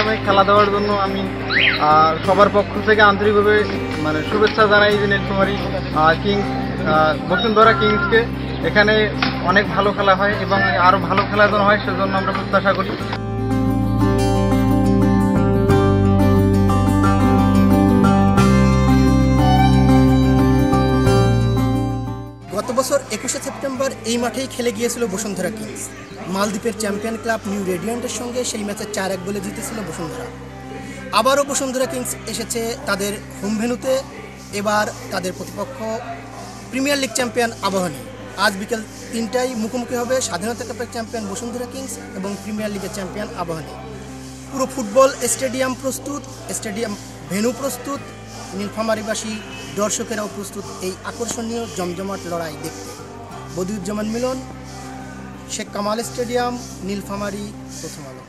ময়দানে খেলা দেওয়ার জন্য আমি সবার পক্ষ থেকে আন্তরিকভাবে শুভেচ্ছা জানাই যে নীলফামারী কিংস বসুন্ধরা কিংসকে। এখানে অনেক ভালো খেলা হয় এবং আরও ভালো খেলা যেন হয় সেজন্য আমরা প্রত্যাশা করি। গত বছর 21শে সেপ্টেম্বর এই মাঠেই খেলে গিয়েছিল বসুন্ধরা কিংস। মালদ্বীপের চ্যাম্পিয়ন ক্লাব নিউ রেডিয়েন্টের সঙ্গে সেই ম্যাচে 4-1 গোলে জিতেছিল বসুন্ধরা। আবারও বসুন্ধরা কিংস এসেছে তাদের হোম ভেন্যুতে। এবার তাদের প্রতিপক্ষ প্রিমিয়ার লিগ চ্যাম্পিয়ন আবাহনী। আজ বিকেল 3টায় মুখোমুখি হবে স্বাধীনতা কাপের চ্যাম্পিয়ন বসুন্ধরা কিংস এবং প্রিমিয়ার লিগের চ্যাম্পিয়ন আবাহনী। পুরো ফুটবল স্টেডিয়াম প্রস্তুত, স্টেডিয়াম ভেন্যু প্রস্তুত, নীলফামারীবাসী দর্শকেরাও প্রস্তুত এই আকর্ষণীয় জমজমাট লড়াই দেখতে। বদিউজ্জামান মিলন, শেখ কামাল স্টেডিয়াম, নীলফামারী, প্রথম আলো।